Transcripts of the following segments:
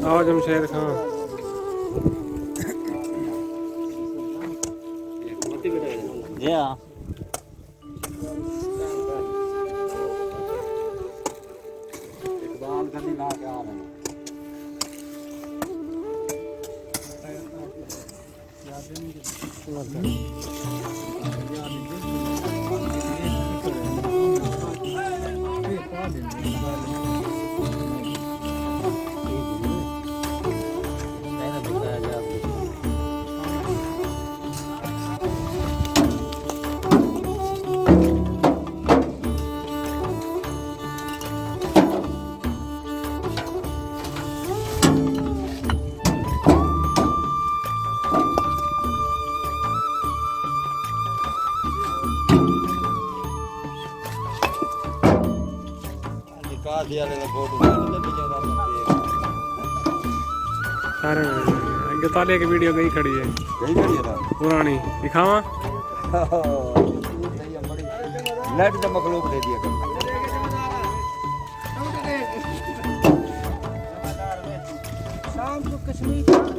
आओ जमशेद खान जी हाँ इकबाल गली ला के आ रहे हैं सारे ताले की वीडियो गई खड़ी है पुरानी दिखावा नेट का मखलूक दे दिया शाम को कश्मीर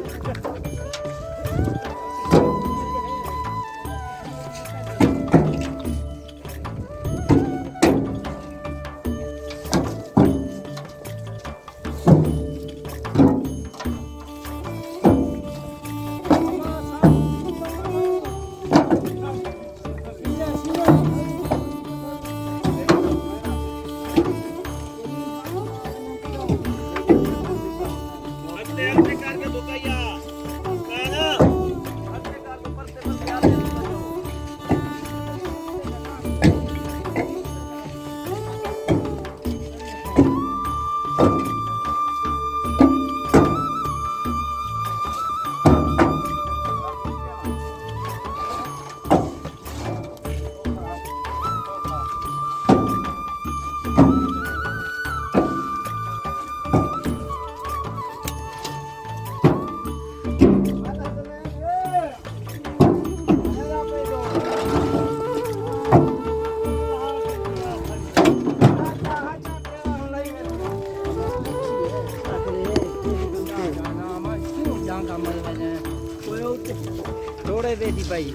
थोड़े बेटी भाई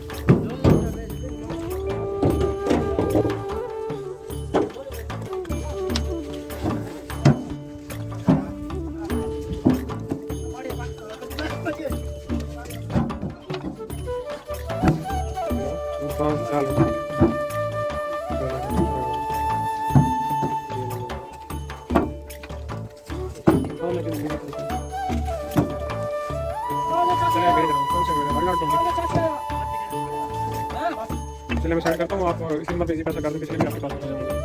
चलिए मैं साइड करता हूँ आप इसी नंबर पे इसी पैसा कर दूँ पिछले भी आपके पास हो जाएगा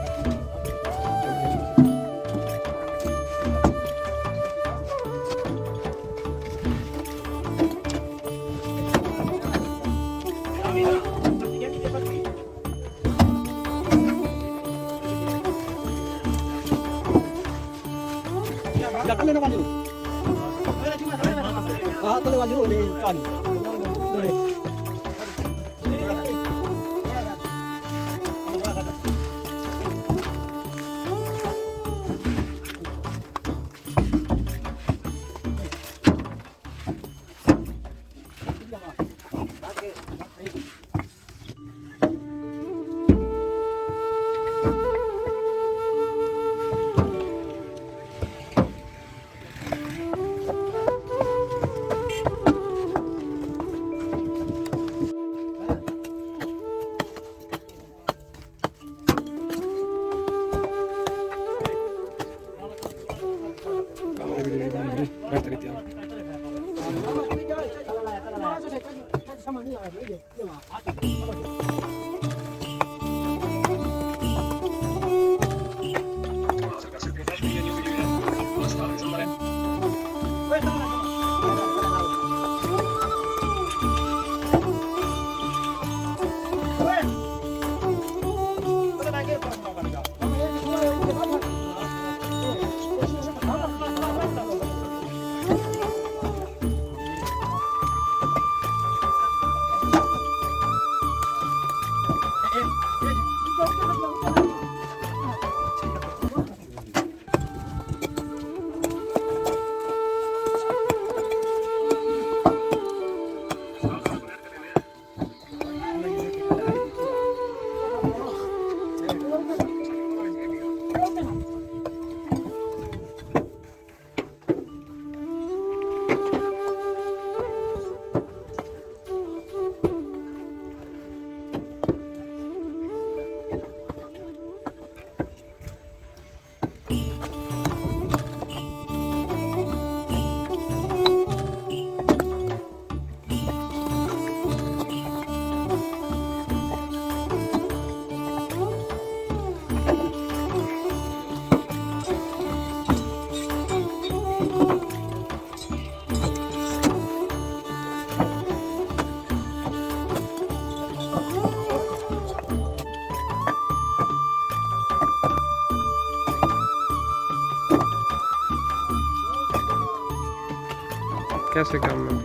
कैसे काम में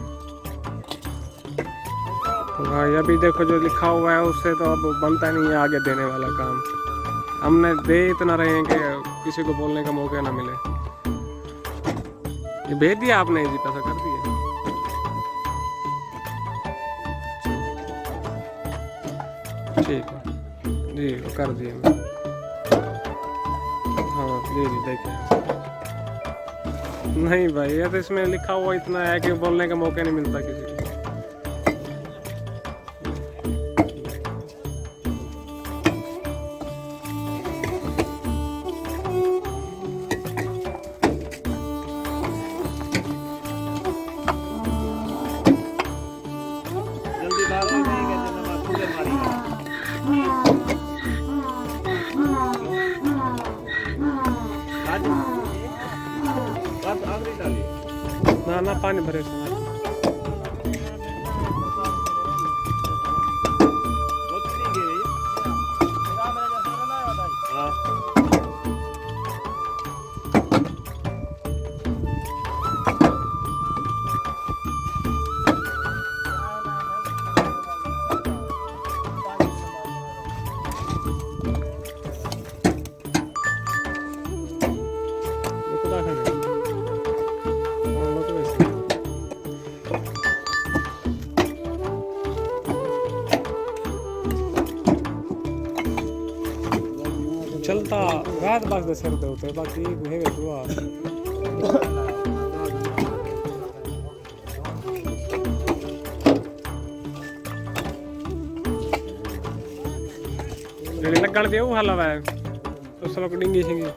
तो भाई अभी देखो जो लिखा हुआ है उससे तो अब बनता नहीं है आगे देने वाला काम। हमने दे इतना रहे हैं कि किसी को बोलने का मौका ना मिले। ये भेज दिया आपने जी, पैसा कर दिया? ठीक है जी, कर दिए मैं। हाँ जी जी देखिए। नहीं भाई ये तो इसमें लिखा हुआ इतना है कि बोलने का मौका नहीं मिलता किसी को। ना ना पानी भरे से चलता रात बाग दे सिर दे होते बाकी है दुआ जेडी लगण दे वो हलवा है तो सब डिंगी सिंगी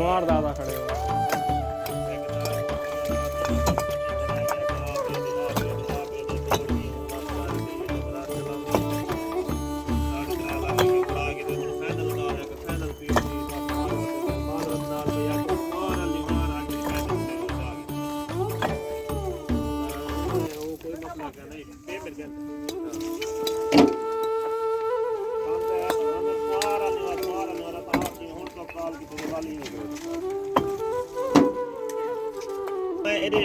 बाहर दादा खड़े हो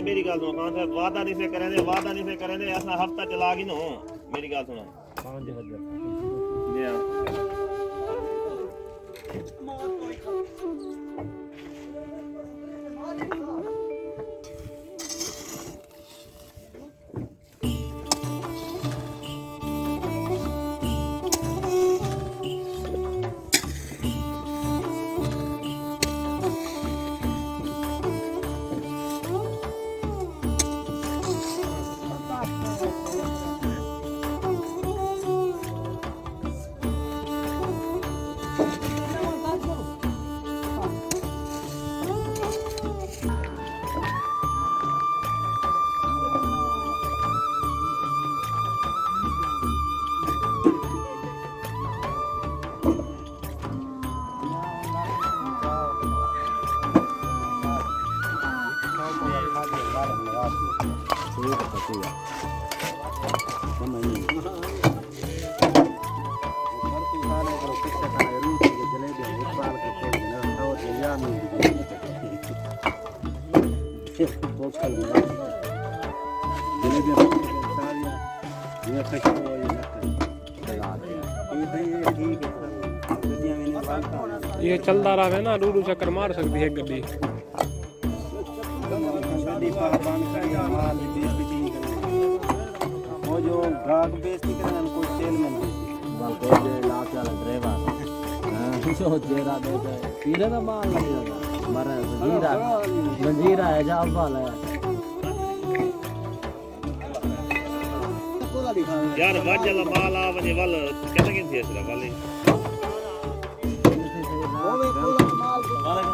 मेरी गल सुनो खान साहब वादा नहीं से करें दे असा हफ्ता चला गई नो मेरी गल सुनो ये चलता रहा है ना रूडू चक्कर मार सकती है गड्डी वो जो ग्राहक बेचती करना कोई सेलमैन बल्कि जे लाख वाला ड्राइवर हां जो जेरा दे पीरे ना माल लगेगा मरे जंजीरा है जाब वाला है यार वाजला माल आ वने वल कहते कि थी असला वाले वो माल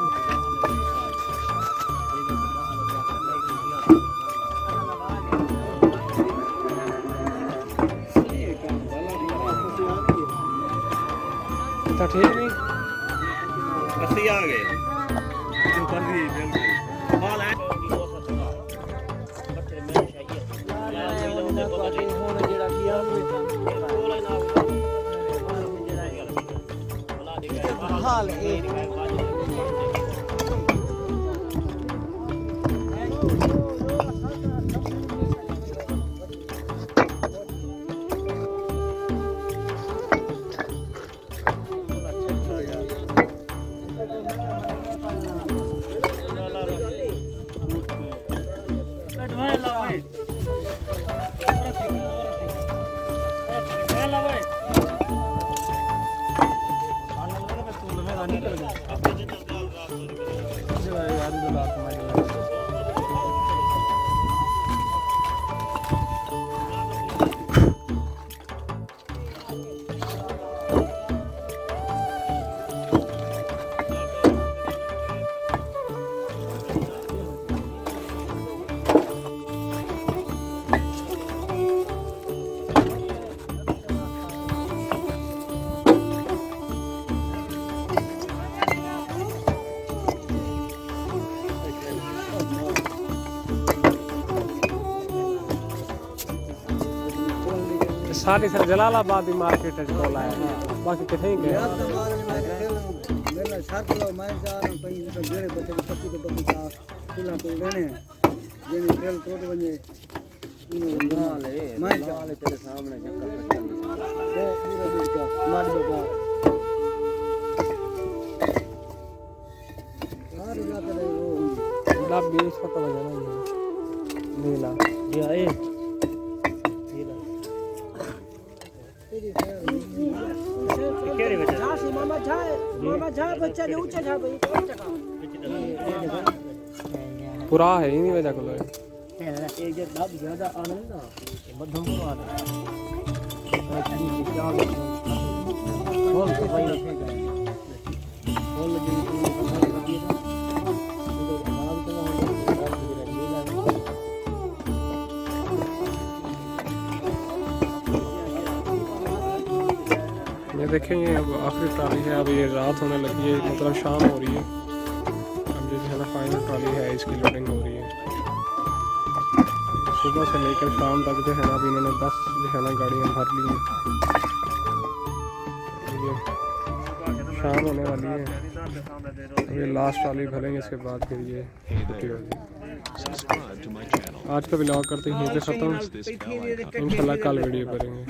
ठीक नहीं कसी आ गए जो कर दिए बिल्कुल हाल है हाल सारी सर जलालाबाद ही मार्केट है कोल आया बाकी किथे ही गए मेरा साथ लो मैं जा रहा हूं कहीं तो मेरे बच्चे को पत्ती को पत्ती का खुला तो लेने ये तेल तोड़ बने मैं जा ले तेरे सामने चक्कर वो पूरा दूर का मार दो यार जाते रहे वो गुलाब 20 का तो बजा ना नीला ये आए बच्चा जो ऊंचा जा भाई पूरा है ही नहीं वजह को एक जे दाब ज्यादा आनंद ना मध्यम को आता बोल तो भाई रखे गए बोल जो ये देखेंगे अब आखिरी ट्राली है। अब ये रात होने लगी है, मतलब शाम हो रही है। अब जो है ना फाइनल ट्राली है, इसकी लोडिंग हो रही है। सुबह से लेकर शाम तक जो है ना अभी इन्होंने 10 जो है ना गाड़ियाँ भर ली हैं। ये शाम होने वाली है, अब ये लास्ट ट्राली भरेंगे, इसके बाद फिर ये छुट्टी होगी। आज का व्लॉग करते हैं यहीं पे ख़त्म। इंशाल्लाह कल वीडियो करेंगे।